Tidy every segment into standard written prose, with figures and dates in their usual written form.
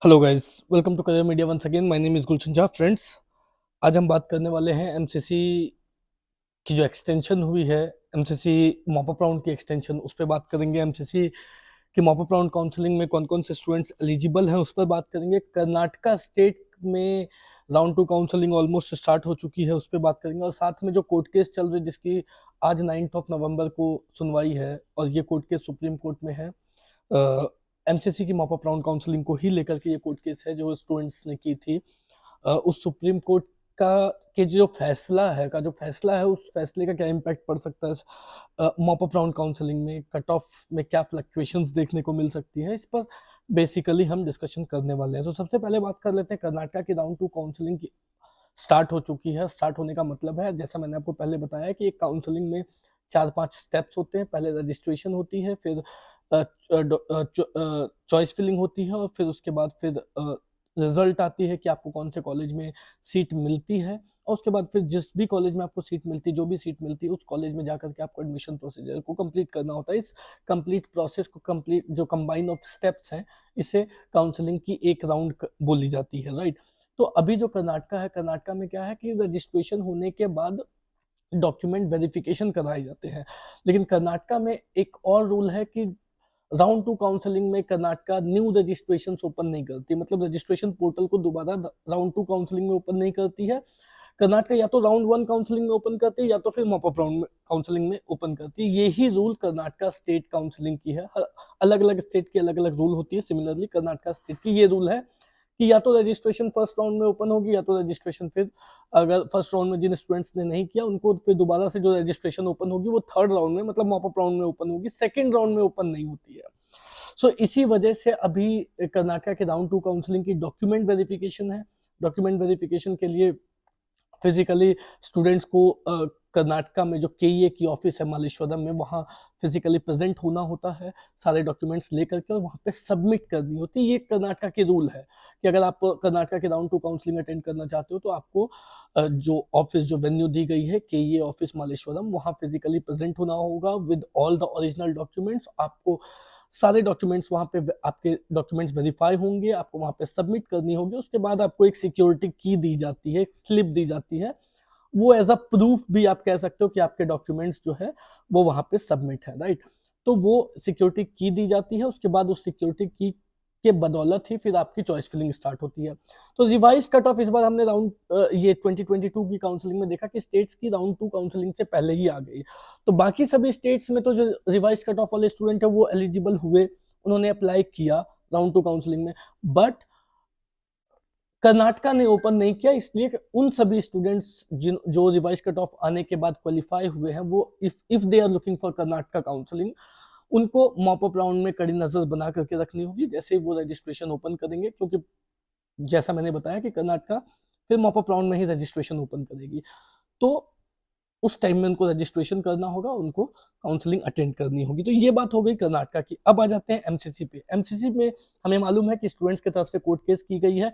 Hello guys, welcome to Career Media once again. My name is Gulshan Jha. Friends, आज हम बात करने वाले हैं एमसीसी की जो एक्सटेंशन हुई है, एमसीसी मॉप अप राउंड की एक्सटेंशन, उस पर बात करेंगे। एमसीसी की मॉप अप राउंड काउंसलिंग में कौन कौन से स्टूडेंट्स एलिजिबल हैं उस पर बात करेंगे। कर्नाटका स्टेट में round to counselling almost start हो चुकी है, उस पर बात करेंगे। और साथ में जो कोर्ट केस चल रही है, जिसकी आज 9 नवंबर को सुनवाई है, और ये कोर्ट केस सुप्रीम कोर्ट में है। एमसीसी की मॉप अप राउंड काउंसलिंग को ही लेकर के ये कोर्ट केस है जो स्टूडेंट्स ने की थी। उस सुप्रीम कोर्ट का के जो फैसला है, उस फैसले का क्या इम्पैक्ट पड़ सकता है मॉप अप राउंड काउंसलिंग में, कट ऑफ में क्या फ्लक्चुएशंस देखने को मिल सकती है, इस पर बेसिकली हम डिस्कशन करने वाले हैं। तो सबसे पहले बात कर लेते हैं कर्नाटका की राउंड टू काउंसलिंग की। स्टार्ट हो चुकी है। स्टार्ट होने का मतलब है, जैसा मैंने आपको पहले बताया, कि एक काउंसलिंग में 4-5 स्टेप्स होते हैं। पहले रजिस्ट्रेशन होती है, फिर चॉइस फिलिंग होती है, और फिर उसके बाद फिर रिजल्ट आती है कि आपको कौन से कॉलेज में सीट मिलती है। और उसके बाद फिर जिस भी कॉलेज में आपको सीट मिलती है, जो भी सीट मिलती है, उस कॉलेज में जाकर के आपको एडमिशन प्रोसीजर को कंप्लीट करना होता है। इस कंप्लीट प्रोसेस को, कंप्लीट जो कंबाइन ऑफ स्टेप्स हैं, इसे काउंसलिंग की एक राउंड बोली जाती है, राइट। तो अभी जो कर्नाटका है, कर्नाटका में क्या है कि रजिस्ट्रेशन होने के बाद डॉक्यूमेंट वेरिफिकेशन कराए जाते हैं। लेकिन कर्नाटका में एक और रूल है कि राउंड टू काउंसलिंग में कर्नाटका न्यू रजिस्ट्रेशन ओपन नहीं करती, मतलब रजिस्ट्रेशन पोर्टल को दोबारा राउंड टू काउंसलिंग में ओपन नहीं करती है। कर्नाटका या तो राउंड वन काउंसलिंग में ओपन करती है, या तो फिर मॉप अप राउंड में काउंसलिंग में ओपन करती है। यही रूल कर्नाटका स्टेट काउंसलिंग की है। अलग अलग स्टेट की अलग अलग रूल होती है। सिमिलरली कर्नाटका स्टेट की ये रूल है कि या तो रजिस्ट्रेशन फर्स्ट राउंड में ओपन होगी, या तो रजिस्ट्रेशन फिर, अगर फर्स्ट राउंड में जिन स्टूडेंट्स ने नहीं किया, उनको फिर दोबारा से जो रजिस्ट्रेशन ओपन होगी वो थर्ड राउंड में, मतलब मॉप अप राउंड में ओपन होगी। सेकेंड राउंड में ओपन नहीं होती है। इसी वजह से अभी कर्नाटका के राउंड टू काउंसलिंग की डॉक्यूमेंट वेरिफिकेशन है। डॉक्यूमेंट वेरिफिकेशन के लिए फिजिकली स्टूडेंट्स को कर्नाटका में जो केईए की ऑफिस है मालेश्वरम में, वहाँ फिजिकली प्रेजेंट होना होता है, सारे डॉक्यूमेंट्स लेकर के, और वहाँ पे सबमिट करनी होती है। ये कर्नाटका के रूल है कि अगर आप कर्नाटका के राउंड टू काउंसलिंग अटेंड करना चाहते हो, तो आपको जो ऑफिस, जो वेन्यू दी गई है, केईए ऑफिस मालेश्वरम, वहाँ फिजिकली प्रेजेंट होना होगा with all the original documents. आपको सारे डॉक्यूमेंट्स वहाँ पे, आपके डॉक्यूमेंट्स वेरीफाई होंगे, आपको वहाँ पे सबमिट करनी होगी। उसके बाद आपको एक सिक्योरिटी की दी जाती है, एक स्लिप दी जाती है। वो एज अ प्रूफ भी आप कह सकते हो कि आपके डॉक्यूमेंट्स जो है वो वहाँ पे सबमिट है, राइट। तो वो सिक्योरिटी की दी जाती है। उसके बाद उस सिक्योरिटी की के बदौलत ही फिर आपकी चॉइस फिलिंग स्टार्ट होती है। तो रिवाइज कट ऑफ इस बार हमने राउंड ये 2022 की काउंसलिंग में देखा कि स्टेट्स की राउंड टू काउंसलिंग से पहले ही आ गई। तो बाकी सभी स्टेट्स में तो जो रिवाइज कट ऑफ वाले स्टूडेंट है वो एलिजिबल हुए, उन्होंने अप्लाई किया राउंड टू काउंसलिंग में। बट कर्नाटका ने ओपन नहीं किया, इसलिए कि उन सभी स्टूडेंट्स जिन जो रिवाइज कट ऑफ आने के बाद क्वालिफाई हुए हैं, वो if they are looking for Karnataka counselling, उनको मॉप अप राउंड में कड़ी नजर बना करके रखनी होगी जैसे वो रजिस्ट्रेशन ओपन करेंगे। क्योंकि जैसा मैंने बताया कि कर्नाटका फिर मॉप अप राउंड में ही रजिस्ट्रेशन ओपन करेगी, तो उस टाइम में उनको रजिस्ट्रेशन करना होगा, उनको काउंसलिंग अटेंड करनी होगी। तो ये बात हो गई कर्नाटका की। अब आ जाते हैं एमसीसी पे। एमसीसी में हमें मालूम है कि स्टूडेंट्स की तरफ से कोर्ट केस की गई है।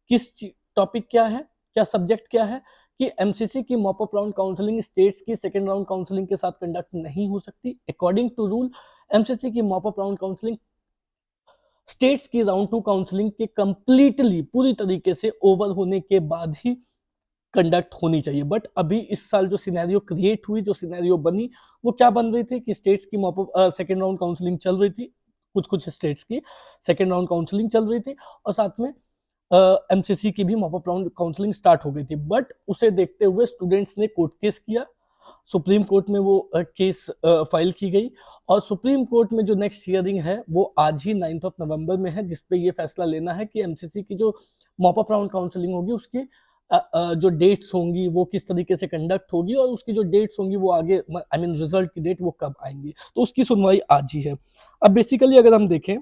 किस टॉपिक क्या है, क्या सब्जेक्ट क्या है, कि एमसीसी की mop up round counselling states की सेकेंड राउंड काउंसलिंग के साथ कंडक्ट नहीं हो सकती। अकॉर्डिंग टू रूल, एमसीसी की mop up round counselling states की राउंड टू काउंसलिंग के कंप्लीटली, पूरी तरीके से ओवर होने के बाद ही कंडक्ट होनी चाहिए। बट अभी इस साल जो सिनेरियो क्रिएट हुई, जो सिनेरियो बनी, वो क्या बन रही थी कि स्टेट्स की सेकेंड राउंड काउंसलिंग चल रही थी, कुछ कुछ स्टेट्स की सेकेंड राउंड काउंसलिंग चल रही थी, और साथ में एमसीसी की भी मॉपअप राउंड काउंसलिंग स्टार्ट हो गई थी। बट उसे देखते हुए स्टूडेंट्स ने कोर्ट केस किया। सुप्रीम कोर्ट में वो केस फाइल की गई, और सुप्रीम कोर्ट में जो नेक्स्ट हियरिंग है वो आज ही 9 नवंबर में है, जिसपे ये फैसला लेना है कि एमसीसी की जो मॉपअप राउंड काउंसलिंग होगी, उसकी जो डेट्स होंगी वो किस तरीके से कंडक्ट होगी, और उसकी जो डेट्स होंगी वो आगे, आई मीन रिजल्ट की डेट वो कब आएंगी, तो उसकी सुनवाई आज ही है। अब बेसिकली अगर हम देखें,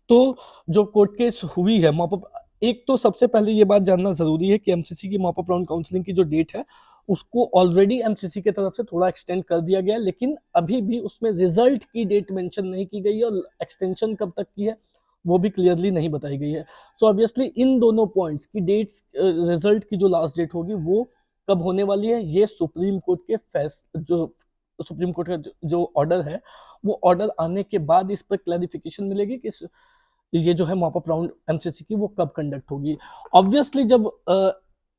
तो जो कोर्ट केस हुई है मॉपअप, एक तो सबसे पहले ये बात जानना जरूरी है कि एमसीसी की मॉपअप राउंड काउंसलिंग की जो डेट है, उसको ऑलरेडी एमसीसी की तरफ से थोड़ा एक्सटेंड कर दिया गया है, लेकिन अभी भी उसमें रिजल्ट की डेट मेंशन नहीं की गई है, और एक्सटेंशन कब तक की है वो भी क्लियरली नहीं बताई गई है। सो ऑब्वियसली इन दोनों पॉइंट्स की डेट्स, रिजल्ट की जो लास्ट डेट होगी वो कब होने वाली है, ये सुप्रीम कोर्ट के जो सुप्रीम कोर्ट का जो ऑर्डर है, वो ऑर्डर आने के बाद इस पर क्लैरिफिकेशन मिलेगी कि ये जो है मॉपअप राउंड एमसीसी की वो कब कंडक्ट होगी। ऑब्वियसली जब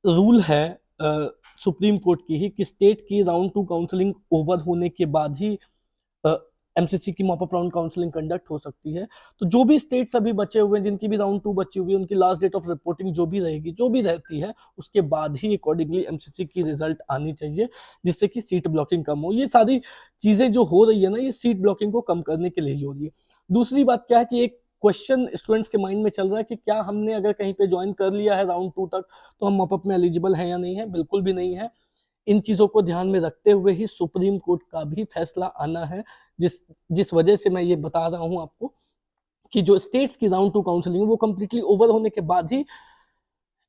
रूल है सुप्रीम कोर्ट की ही कि स्टेट की राउंड 2 काउंसलिंग ओवर होने के बाद ही एमसीसी की मॉपअप राउंड काउंसलिंग कंडक्ट हो सकती है, तो जो भी स्टेट्स अभी बचे हुए हैं जिनकी भी राउंड 2 बची हुई है, उनकी लास्ट डेट ऑफ रिपोर्टिंग जो भी रहेगी, जो भी रहती है, उसके बाद ही अकॉर्डिंगली एमसीसी की रिजल्ट आनी चाहिए, जिससे कि सीट ब्लॉकिंग कम हो। ये सारी चीजें जो हो रही है ना, ये सीट ब्लॉकिंग को कम करने के लिए ही हो रही है। दूसरी बात क्या है कि एक क्वेश्चन स्टूडेंट्स के माइंड में चल रहा है कि क्या हमने अगर कहीं पे ज्वाइन कर लिया है राउंड 2 तक, तो हम मॉपअप में एलिजिबल हैं या नहीं है। बिल्कुल भी नहीं है। इन चीजों को ध्यान में रखते हुए ही सुप्रीम कोर्ट का भी फैसला आना है, जिस जिस वजह से मैं ये बता रहा हूं आपको कि जो स्टेट्स की राउंड 2 काउंसलिंग है वो कंप्लीटली ओवर होने के बाद ही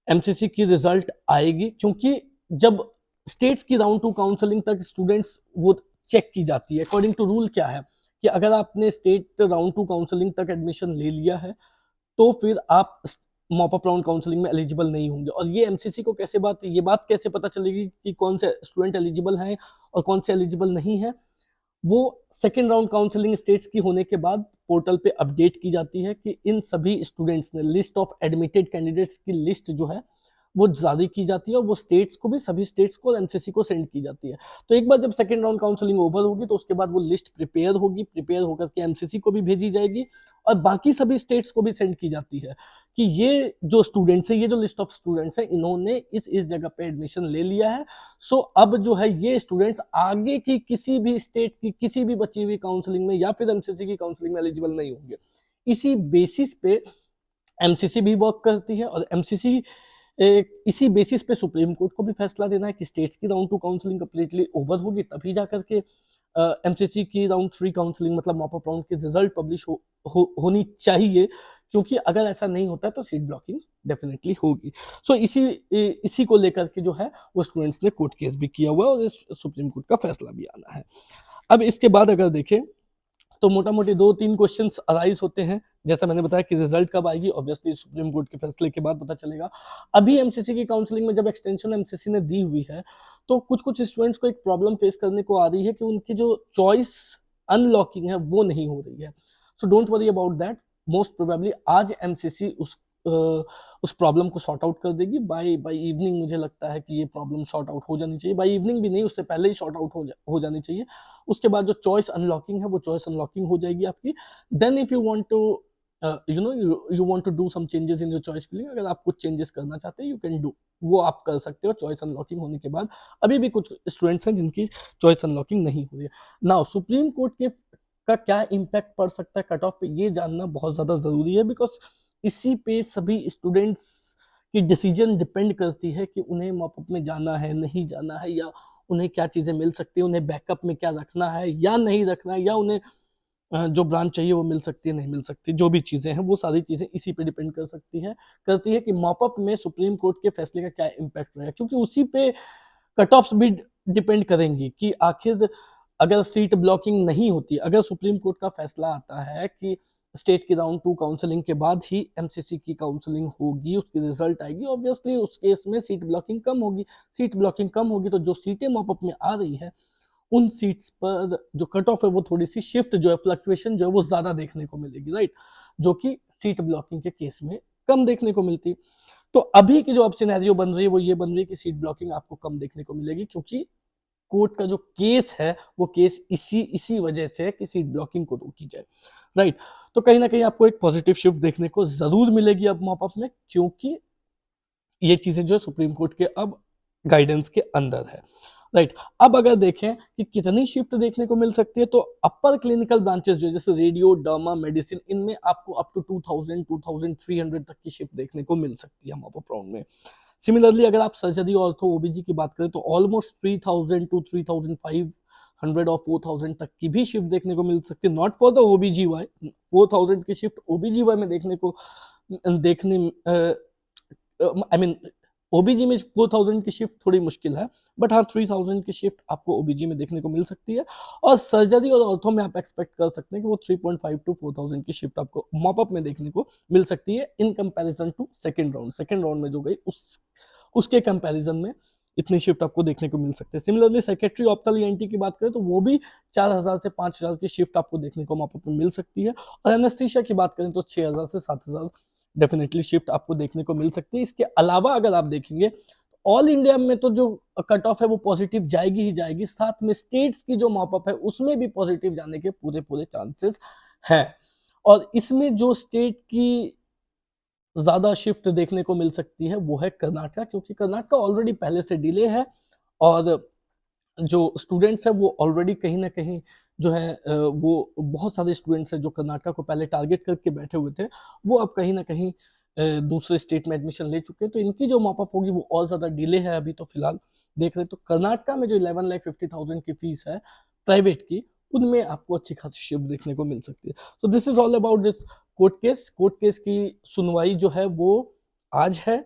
एमसीसी की रिजल्ट आएगी, क्योंकि जब स्टेट्स की राउंड 2 काउंसलिंग तक स्टूडेंट्स वो चेक की जाती है। अकॉर्डिंग टू रूल क्या है कि अगर आपने स्टेट राउंड 2 काउंसलिंग तक एडमिशन ले लिया है, तो फिर आप मॉपअप राउंड काउंसलिंग में एलिजिबल नहीं होंगे। और ये एमसीसी को ये बात कैसे पता चलेगी कि कौन से स्टूडेंट एलिजिबल हैं और कौन से एलिजिबल नहीं है। वो सेकेंड राउंड काउंसलिंग स्टेट्स की होने के बाद पोर्टल पे अपडेट की जाती है कि इन सभी स्टूडेंट्स ने लिस्ट ऑफ एडमिटेड कैंडिडेट्स की लिस्ट जो है वो जारी की जाती है, और वो स्टेट्स को भी, सभी स्टेट्स को एमसीसी को सेंड की जाती है। तो एक बार जब सेकेंड राउंड काउंसलिंग ओवर होगी तो उसके बाद वो लिस्ट प्रिपेयर होगी, प्रिपेयर होकर के एमसीसी को भी भेजी जाएगी और बाकी सभी स्टेट्स को भी सेंड की जाती है कि ये जो स्टूडेंट्स है, ये जो लिस्ट ऑफ स्टूडेंट्स है, इन्होंने इस जगह पे एडमिशन ले लिया है। सो अब जो है ये स्टूडेंट्स आगे की किसी भी स्टेट की किसी भी बची हुई काउंसलिंग में या फिर एमसीसी की काउंसलिंग में एलिजिबल नहीं होंगे। इसी बेसिस पे एमसीसी भी वर्क करती है, और एमसीसी इसी बेसिस पे सुप्रीम कोर्ट को भी फैसला देना है कि स्टेट्स की राउंड 2 काउंसलिंग कंप्लीटली ओवर होगी, तभी जाकर के एमसीसी की राउंड 3 काउंसलिंग मतलब मॉपअप राउंड की रिजल्ट पब्लिश होनी चाहिए, क्योंकि अगर ऐसा नहीं होता है तो सीट ब्लॉकिंग डेफिनेटली होगी। सो इसी को लेकर के जो है वो स्टूडेंट्स ने कोर्ट केस भी किया हुआ है और इस सुप्रीम कोर्ट का फैसला भी आना है। अब इसके बाद अगर देखें तो मोटा मोटी 2-3 क्वेश्चंस अराइज होते हैं। जैसा मैंने बताया कि रिजल्ट कब आएगी, ऑब्वियसली सुप्रीम कोर्ट के फैसले के बाद पता चलेगा। अभी एमसीसी की काउंसलिंग में जब एक्सटेंशन एमसीसी ने दी हुई है, तो कुछ कुछ स्टूडेंट्स को एक प्रॉब्लम फेस करने को आ रही है कि उनकी जो चॉइस अनलॉकिंग है वो नहीं हो रही है। So don't worry about that, most probably आज एमसीसी उस प्रॉब्लम को सॉर्ट आउट कर देगी। बाय इवनिंग मुझे लगता है कि ये प्रॉब्लम सॉर्ट आउट हो जानी चाहिए। बाय इवनिंग भी नहीं, उससे पहले ही सॉर्ट आउट हो जानी चाहिए। उसके बाद जो चॉइस अनलॉकिंग है वो चॉइस अनलॉकिंग हो जाएगी आपकी। Then if you want to you want to do some changes in your choice filling, अगर आप कुछ चेंजेस करना चाहते हैं यू कैन डू, वो आप कर सकते हो चॉइस अनलॉकिंग होने के बाद। अभी भी कुछ स्टूडेंट्स हैं जिनकी चॉइस अनलॉकिंग नहीं हो रही है। नाउ सुप्रीम कोर्ट के का क्या इम्पैक्ट पड़ सकता है कट ऑफ पे, ये जानना बहुत ज्यादा जरूरी है, बिकॉज इसी पे सभी स्टूडेंट्स की डिसीजन डिपेंड करती है कि उन्हें मॉपअप में जाना है, नहीं जाना है, या उन्हें क्या चीजें मिल सकती है, उन्हें बैकअप में क्या रखना है या नहीं रखना है, या उन्हें जो ब्रांच चाहिए वो मिल सकती है नहीं मिल सकती। जो भी चीजें हैं वो सारी चीजें इसी पे डिपेंड करती है कि मॉपअप में सुप्रीम कोर्ट के फैसले का क्या इम्पैक्ट रहेगा, क्योंकि उसी पे कट ऑफ्स भी डिपेंड करेंगी कि आखिर अगर सीट ब्लॉकिंग नहीं होती, अगर सुप्रीम कोर्ट का फैसला आता है कि स्टेट की राउंड 2 काउंसलिंग के बाद ही एमसीसी की काउंसलिंग होगी, उसकी रिजल्ट आएगी, ऑब्वियसली उस केस में सीट ब्लॉकिंग कम होगी। सीट ब्लॉकिंग कम होगी तो जो सीटें मॉपअप में आ रही है उन सीट्स पर जो कट ऑफ है वो थोड़ी सी शिफ्ट जो है, फ्लक्चुएशन जो है वो ज्यादा देखने को मिलेगी, राइट, जो कि सीट ब्लॉकिंग के केस में कम देखने को मिलती। तो अभी की जो अब सिनेरियो बन रही है वो ये बन रही है कि सीट ब्लॉकिंग आपको कम देखने को मिलेगी, क्योंकि कोर्ट का जो केस है वो केस इसी वजह से है कि सीट ब्लॉकिंग को रोकी जाए, राइट। तो कहीं ना कहीं आपको एक पॉजिटिव शिफ्ट देखने को जरूर मिलेगी अब मॉपअप में, क्योंकि ये चीजें जो है सुप्रीम कोर्ट के अब गाइडेंस के अंदर है, राइट। अब अगर देखें कि कितनी शिफ्ट देखने को मिल सकती है, तो अपर क्लिनिकल ब्रांचेस जो जैसे रेडियो, डर्मा, मेडिसिन, इनमें आपको अप टू 2000 2300 तक की शिफ्ट देखने को मिल सकती है मॉपअप राउंड में। सिमिलरली अगर आप सर्जरी और ऑर्थो ओबीजी की बात करें तो ऑलमोस्ट 3000 टू 3500 और 4000 तक की भी शिफ्ट देखने को मिल सकती है, नॉट फॉर द ओबीजीवाई। 4000 की शिफ्ट ओबीजीवाई में देखने आई मीन ओबीजी में 4000 की शिफ्ट थोड़ी मुश्किल है, बट हाँ 3000 की शिफ्ट आपको ओबीजी में देखने को मिल सकती है। और सर्जरी और ऑर्थो में आप एक्सपेक्ट कर सकते हैं कि वो 3.5 टू 4000 की शिफ्ट आपको मॉपअप में देखने को मिल सकती है in comparison to second round में जो गई उसके कंपैरिजन में इतनी शिफ्ट आपको देखने को मिल सकते हैं। सिमिलरली सेक्रेटरी ऑप्थल ईएनटी की बात करें तो वो भी 4000 से 5000 की शिफ्ट आपको देखने को वहां पर मिल सकती है। और एनेस्थीसिया की बात करें तो 6000 से 7000 डेफिनेटली शिफ्ट आपको देखने को मिल सकती है। इसके अलावा अगर आप देखेंगे ऑल इंडिया में तो जो कट ऑफ है वो पॉजिटिव जाएगी ही जाएगी, साथ में स्टेट्स की जो मॉपअप है उसमें भी पॉजिटिव जाने के पूरे पूरे चांसेस हैं। और इसमें जो स्टेट की ज्यादा शिफ्ट देखने को मिल सकती है वो है कर्नाटका, क्योंकि कर्नाटका ऑलरेडी पहले से डिले है और जो स्टूडेंट्स हैं वो ऑलरेडी कहीं ना कहीं जो है वो बहुत सारे स्टूडेंट्स हैं जो कर्नाटका को पहले टारगेट करके बैठे हुए थे, वो अब कहीं ना कहीं दूसरे स्टेट में एडमिशन ले चुके हैं, तो इनकी जो मॉपअप होगी वो और ज़्यादा डिले है अभी तो फिलहाल देख रहे हैं। तो कर्नाटका में जो 11,50,000 की फीस है प्राइवेट की, उनमें आपको अच्छी खासी शिफ्ट देखने को मिल सकती है। So this is all about this court case की सुनवाई जो है वो आज है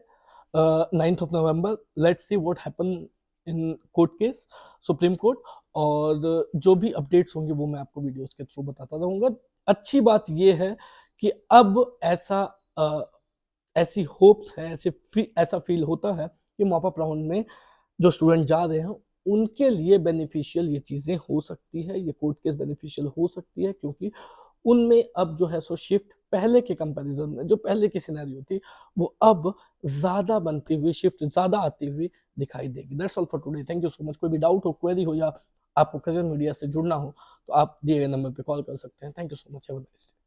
9th of November. Let's see what happen in court case supreme court, और जो भी अपडेट्स होंगे वो मैं आपको वीडियोस के थ्रू बताता रहूंगा। अच्छी बात ये है कि अब ऐसी होप्स है, ऐसा फील होता है कि मॉपअप राउंड में जो स्टूडेंट जा रहे हैं उनके लिए बेनिफिशियल ये चीजें हो सकती है, ये कोर्ट केस बेनिफिशियल हो सकती है, क्योंकि उनमें अब जो है सो शिफ्ट पहले के कंपैरिजन में जो पहले की सिनेरियो थी वो अब ज्यादा बनती हुई, शिफ्ट ज्यादा आती हुई दिखाई देगी। That's all for today, thank you so much. कोई भी डाउट हो, क्वेरी हो या आपको करियर मीडिया से जुड़ना हो तो आप दिए गए नंबर पे कॉल कर सकते हैं। Thank you so much, have a nice day.